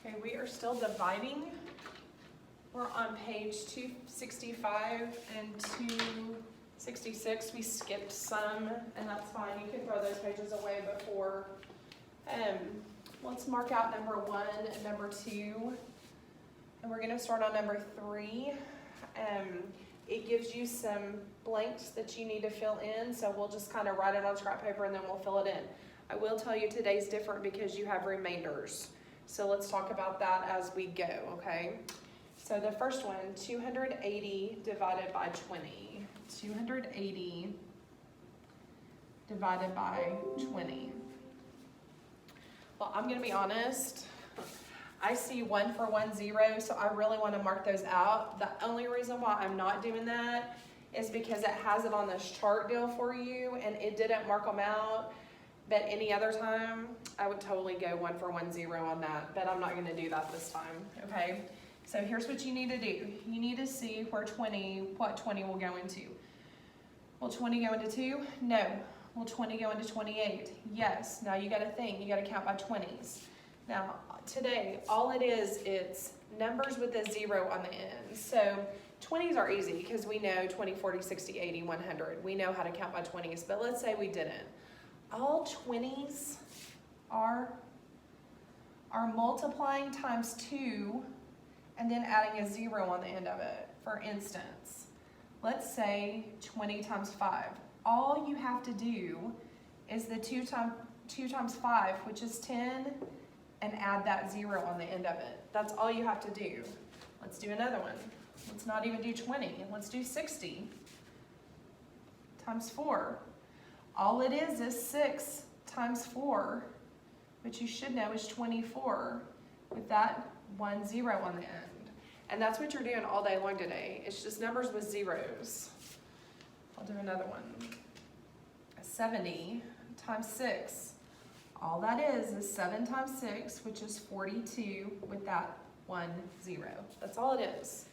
Okay, we are still dividing. We're on page 265 and 266. We skipped some, and that's fine. You can throw those pages away before. Let's mark out number 1 and number 2. And we're gonna start on number 3. It gives you some blanks that you need to fill in, so we'll just kind of write it on scrap paper and then we'll fill it in. I will tell you today's different because you have remainders. So let's talk about that as we go, okay? So the first one, 280 divided by 20. 280 divided by 20. Well, I'm gonna be honest. I see 1 for 1 0, so I really want to mark those out. The only reason why I'm not doing that is because it has it on this chart deal for you, and it didn't mark them out. But any other time, I would totally go 1 for 1 0 on that, but I'm not going to do that this time, okay? So here's what you need to do. You need to see where what 20 will go into. Will 20 go into 2? No. Will 20 go into 28? Yes. Now you got to think. You got to count by 20s. Now, today, all it is, it's numbers with a 0 on the end. So 20s are easy because we know 20, 40, 60, 80, 100. We know how to count by 20s, but let's say we didn't. All 20s are multiplying times 2 and then adding a 0 on the end of it. For instance, let's say 20 times 5. All you have to do is the 2 times 5, which is 10, and add that 0 on the end of it. That's all you have to do. Let's do another one. Let's not even do 20. Let's do 60 times 4. All it is 6 times 4, which you should know is 24, with that 1 0 on the end. And that's what you're doing all day long today. It's just numbers with zeros. I'll do another one. 70 times 6. All that is 7 times 6, which is 42, with that 1 0. That's all it is.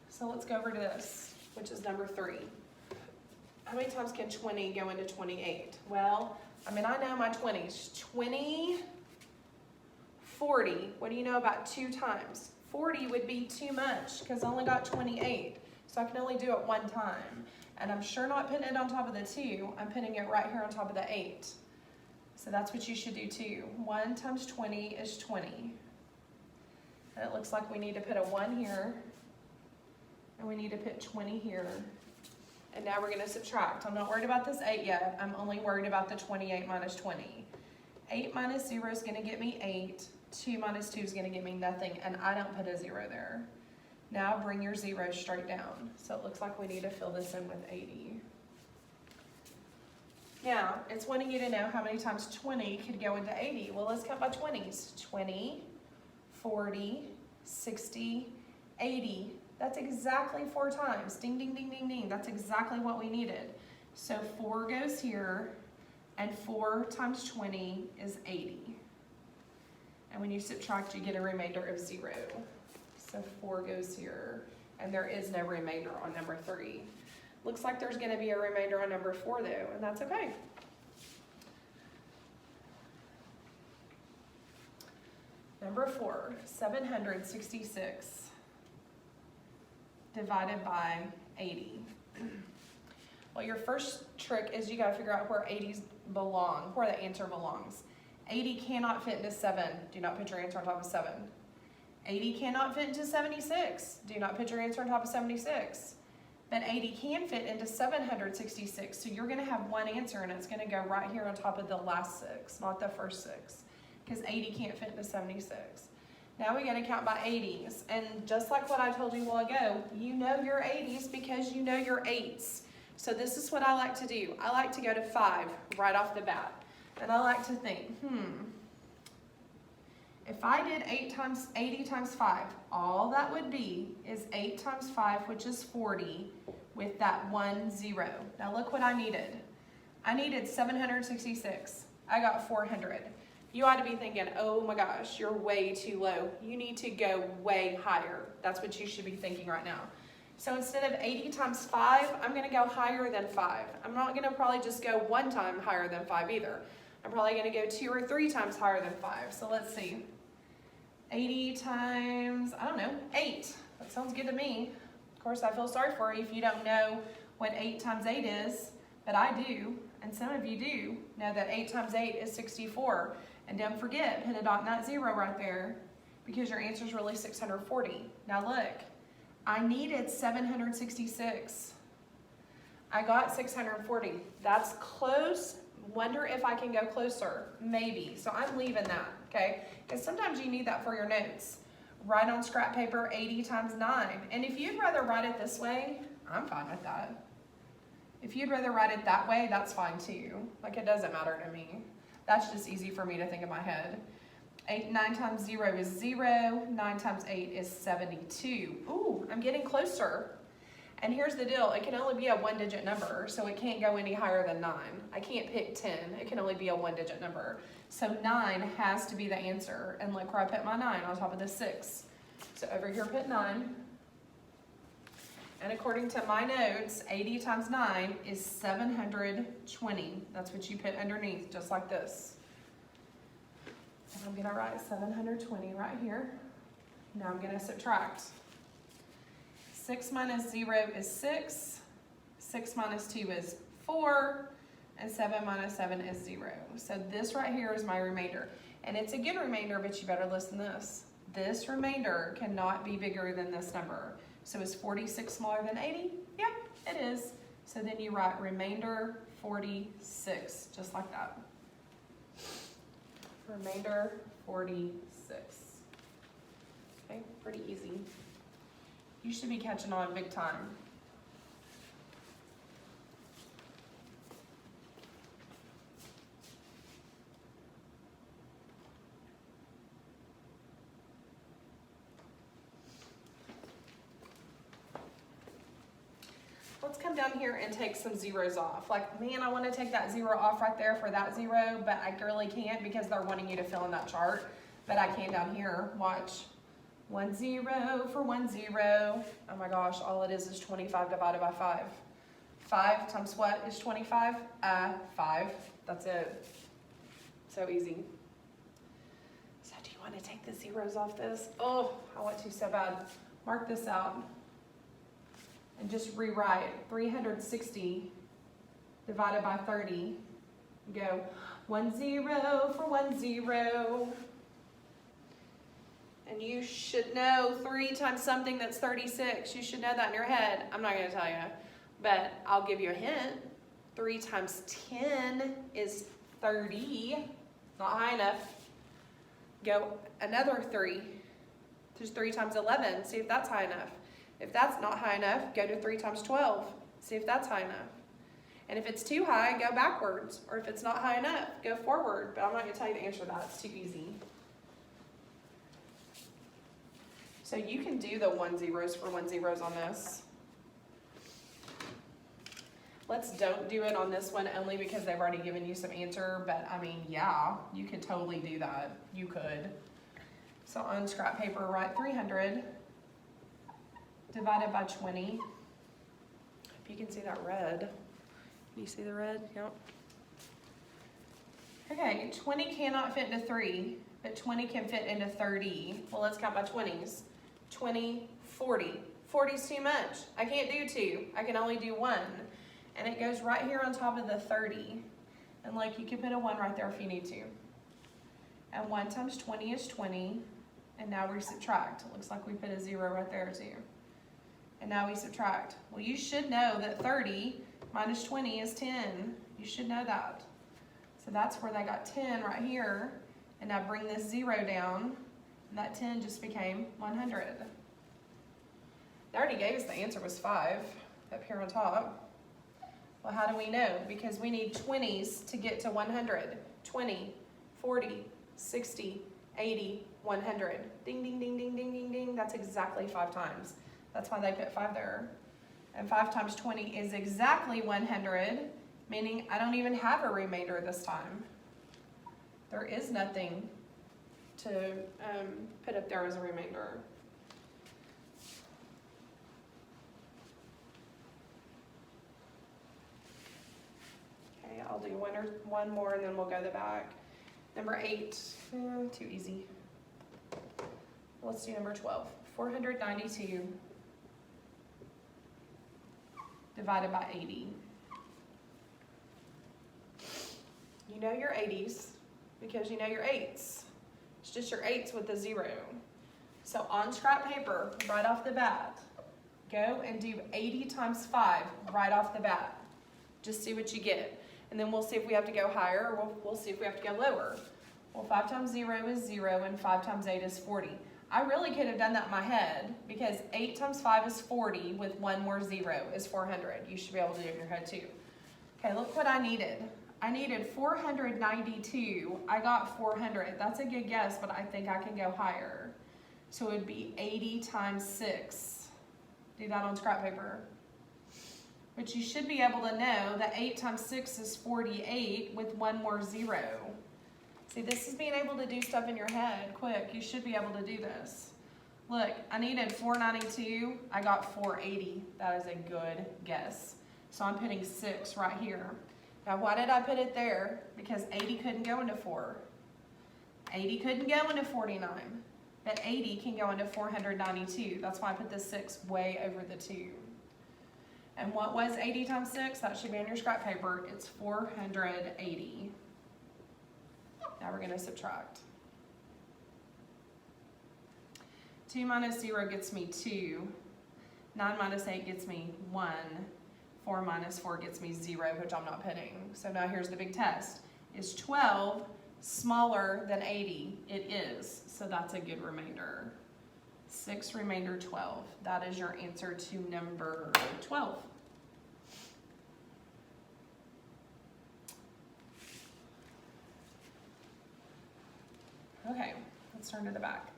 So let's go over to this, which is number 3. How many times can 20 go into 28? Well, I know my 20s. 20, 40. What do you know about 2 times? 40 would be too much because I only got 28. So I can only do it 1 time. And I'm sure not putting it on top of the 2. I'm putting it right here on top of the 8. So that's what you should do too. 1 times 20 is 20. And it looks like we need to put a 1 here. And we need to put 20 here. And now we're going to subtract. I'm not worried about this 8 yet. I'm only worried about the 28 minus 20. 8 minus 0 is going to get me 8. 2 minus 2 is going to give me nothing. And I don't put a 0 there. Now bring your 0 straight down. So it looks like we need to fill this in with 80. Now, it's wanting you to know how many times 20 could go into 80. Well, let's count by 20s. 20, 40, 60, 80. That's exactly 4 times. Ding, ding, ding, ding, ding. That's exactly what we needed. So 4 goes here, and 4 times 20 is 80. And when you subtract, you get a remainder of 0. So 4 goes here, and there is no remainder on number 3. Looks like there's going to be a remainder on number 4, though, and that's okay. Number 4, 766 divided by 80. Well, your first trick is you got to figure out where 80s belong, where the answer belongs. 80 cannot fit into 7. Do not put your answer on top of 7. 80 cannot fit into 76. Do not put your answer on top of 76. But 80 can fit into 766. So you're going to have 1 answer, and it's going to go right here on top of the last 6, not the first 6, because 80 can't fit into 76. Now we got to count by 80s. And just like what I told you a while ago, you know your 80s because you know your 8s. So this is what I like to do. I like to go to 5 right off the bat. And I like to think, if I did 80 times 5, all that would be is 8 times 5, which is 40, with that 1 0. Now look what I needed. I needed 766. I got 400. You ought to be thinking, oh my gosh, you're way too low. You need to go way higher. That's what you should be thinking right now. So instead of 80 times 5, I'm going to go higher than 5. I'm not going to probably just go 1 time higher than 5 either. I'm probably going to go 2 or 3 times higher than 5. So let's see. 80 times, I don't know, 8. That sounds good to me. Of course, I feel sorry for you if you don't know what 8 times 8 is, but I do, and some of you do know that 8 times 8 is 64. And don't forget, put a dot in that 0 right there, because your answer is really 640. Now look, I needed 766. I got 640. That's close. Wonder if I can go closer. Maybe. So I'm leaving that, okay? Because sometimes you need that for your notes. Write on scrap paper 80 times 9. And if you'd rather write it this way, I'm fine with that. If you'd rather write it that way, that's fine too. Like, it doesn't matter to me. That's just easy for me to think in my head. 9 times 0 is 0. 9 times 8 is 72. Ooh, I'm getting closer. And here's the deal. It can only be a one-digit number, so it can't go any higher than 9. I can't pick 10. It can only be a one-digit number. So 9 has to be the answer. And look where I put my 9 on top of the 6. So over here, put 9. And according to my notes, 80 times 9 is 720. That's what you put underneath, just like this. And I'm going to write 720 right here. Now I'm going to subtract. 6 minus 0 is 6. 6 minus 2 is 4. And 7 minus 7 is 0. So this right here is my remainder. And it's a good remainder, but you better listen to this. This remainder cannot be bigger than this number. So is 46 smaller than 80? Yep, it is. So then you write remainder 46, just like that. Remainder 46. Okay, pretty easy. You should be catching on big time. Let's come down here and take some zeros off. Like, man, I want to take that 0 off right there for that 0, but I really can't because they're wanting you to fill in that chart. But I can down here. Watch. 1 0 for 1 0. Oh my gosh, all it is 25 divided by 5. 5 times what is 25? 5. That's it. So easy. So do you want to take the zeros off this? Oh, I want to so bad. Mark this out. And just rewrite 360 divided by 30. Go 1 0 for 1 0. And you should know 3 times something that's 36. You should know that in your head. I'm not going to tell you, but I'll give you a hint. 3 times 10 is 30. Not high enough. Go another 3. There's 3 times 11. See if that's high enough. If that's not high enough, go to 3 times 12. See if that's high enough. And if it's too high, go backwards. Or if it's not high enough, go forward. But I'm not going to tell you to answer that. It's too easy. So you can do the 1 zeros for 1 zeros on this. Let's don't do it on this one only because they've already given you some answer. But I mean, yeah, you could totally do that. You could. So on scrap paper, write 300 divided by 20. If you can see that red. Can you see the red? Yep. Okay, 20 cannot fit into 3, but 20 can fit into 30. Well, let's count by 20s. 20, 40. 40 is too much. I can't do 2. I can only do 1. And it goes right here on top of the 30. And like, you can put a 1 right there if you need to. And 1 times 20 is 20. And now we subtract. It looks like we put a 0 right there too. And now we subtract. Well, you should know that 30 minus 20 is 10. You should know that. So that's where they got 10 right here. And now bring this 0 down. And that 10 just became 100. They already gave us the answer was 5 up here on top. Well, how do we know? Because we need 20s to get to 100. 20, 40, 60, 80, 100. Ding, ding, ding, ding, ding, ding, ding. That's exactly 5 times. That's why they put 5 there. And 5 times 20 is exactly 100, meaning I don't even have a remainder this time. There is nothing to put up there as a remainder. Okay, I'll do one more and then we'll go to the back. Number 8, too easy. let's do number 12. 492 divided by 80. You know your 80s because you know your 8s. It's just your 8s with a 0. So on scrap paper, right off the bat, go and do 80 times 5 right off the bat. Just see what you get. And then we'll see if we have to go higher, or we'll see if we have to go lower. Well, 5 times 0 is 0, and 5 times 8 is 40. I really could have done that in my head, because 8 times 5 is 40, with one more 0 is 400. You should be able to do it in your head too. Okay, look what I needed. I needed 492. I got 400. That's a good guess, but I think I can go higher. So it would be 80 times 6. Do that on scrap paper. But you should be able to know that 8 times 6 is 48 with one more 0. See, this is being able to do stuff in your head quick. You should be able to do this. Look, I needed 492. I got 480. That is a good guess. So I'm putting 6 right here. Now, why did I put it there? Because 80 couldn't go into 4. 80 couldn't go into 49. But 80 can go into 492. That's why I put the 6 way over the 2. And what was 80 times 6? That should be on your scrap paper. It's 480. Now we're going to subtract. 2 minus 0 gets me 2. 9 minus 8 gets me 1. 4 minus 4 gets me 0, which I'm not putting. So now here's the big test. Is 12 smaller than 80? It is. So that's a good remainder. 6 remainder 12. That is your answer to number 12. Okay, let's turn to the back.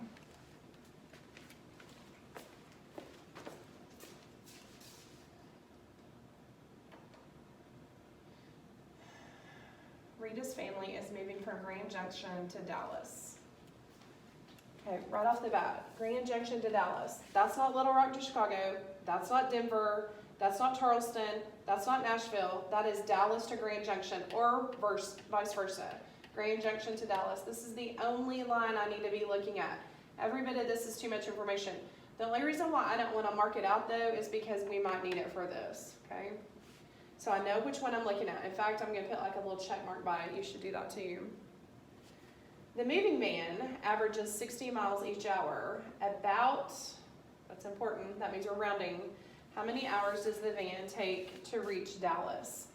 Rita's family is moving from Grand Junction to Dallas. Okay, right off the bat, Grand Junction to Dallas. That's not Little Rock to Chicago. That's not Denver. That's not Charleston. That's not Nashville. That is Dallas to Grand Junction, or vice versa. Grand Junction to Dallas. This is the only line I need to be looking at. Every bit of this is too much information. The only reason why I don't want to mark it out, though, is because we might need it for this, okay? So I know which one I'm looking at. In fact, I'm going to put like a little check mark by it. You should do that too. The moving van averages 60 miles each hour. About, that's important, that means we're rounding, how many hours does the van take to reach Dallas?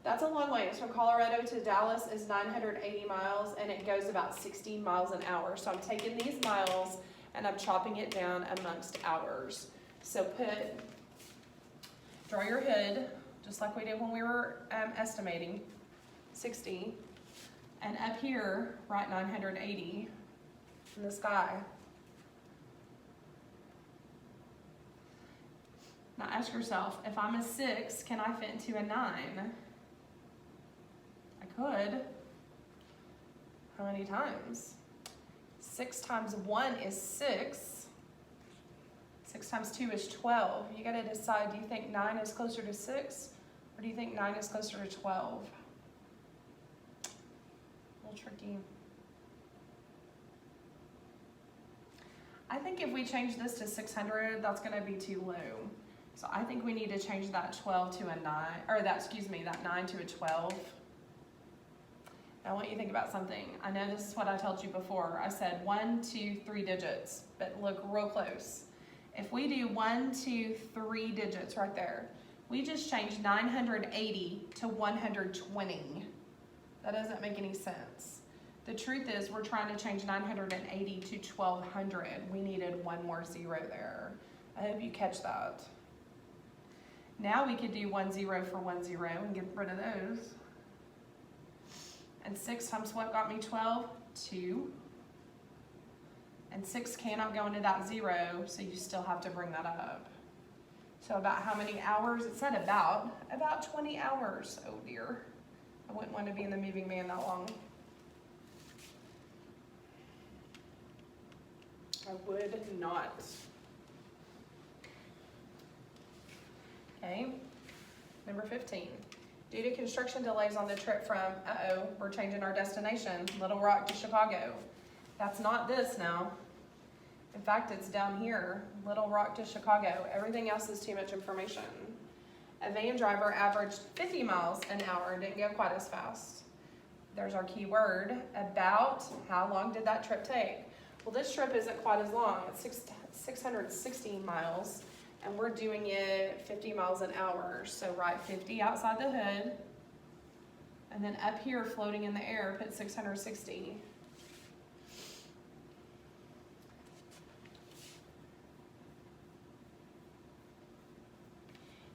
That's a long ways. From Colorado to Dallas is 980 miles, and it goes about 60 miles an hour. So I'm taking these miles and I'm chopping it down amongst hours. So draw your hood, just like we did when we were estimating, 60. And up here, write 980 in the sky. Now ask yourself, if I'm a 6, can I fit into a 9? I could. How many times? 6 times 1 is 6. 6 times 2 is 12. You gotta decide, do you think 9 is closer to 6? Or do you think 9 is closer to 12? A little tricky. I think if we change this to 600, that's gonna be too low. So I think we need to change that 12 to a 9, or that 9 to a 12. Now I want you to think about something. I know this is what I told you before. I said 1, 2, 3 digits, but look real close. If we do 1, 2, 3 digits right there, we just changed 980 to 120. That doesn't make any sense. The truth is we're trying to change 980 to 1200. We needed one more 0 there. I hope you catch that. Now we could do 1 0 for 1 0 and get rid of those. And 6 times what got me 12? 2. And 6 cannot go into that 0, so you still have to bring that up. So about how many hours? It said about 20 hours. Oh dear. I wouldn't want to be in the moving van that long. I would not. Okay, number 15. Due to construction delays on the trip from, we're changing our destination, Little Rock to Chicago. That's not this now. In fact, it's down here, Little Rock to Chicago. Everything else is too much information. A van driver averaged 50 miles an hour, didn't go quite as fast. There's our key word, about. How long did that trip take? Well, this trip isn't quite as long. It's 660 miles, and we're doing it 50 miles an hour. So write 50 outside the hood, and then up here, floating in the air, put 660.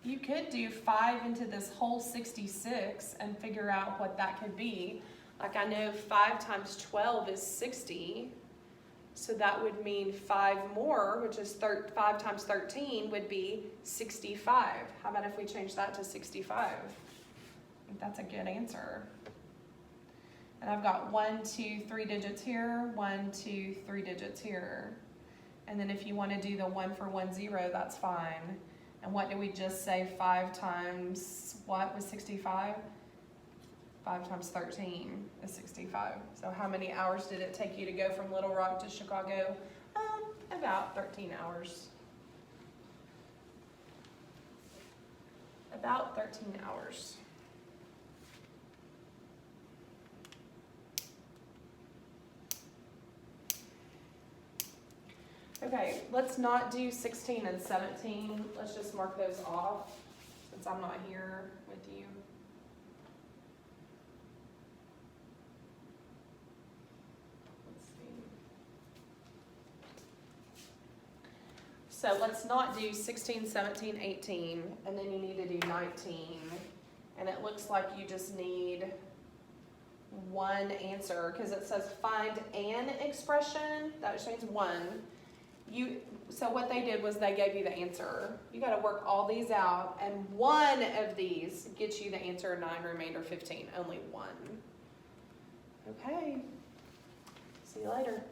You could do 5 into this whole 66 and figure out what that could be. Like I know 5 times 12 is 60, so that would mean 5 more, which is 5 times 13 would be 65. How about if we change that to 65? I think that's a good answer. And I've got 1, 2, 3 digits here, 1, 2, 3 digits here. And then if you want to do the 1 for 1, 0, that's fine. And what did we just say 5 times what was 65? 5 times 13 is 65. So how many hours did it take you to go from Little Rock to Chicago? About 13 hours. About 13 hours. Okay, let's not do 16 and 17. Let's just mark those off since I'm not here with you. Let's see. So let's not do 16, 17, 18, and then you need to do 19. And it looks like you just need one answer because it says find an expression. That just means one. So what they did was they gave you the answer. You got to work all these out, and one of these gets you the answer 9, remainder 15. Only one. Okay. See you later.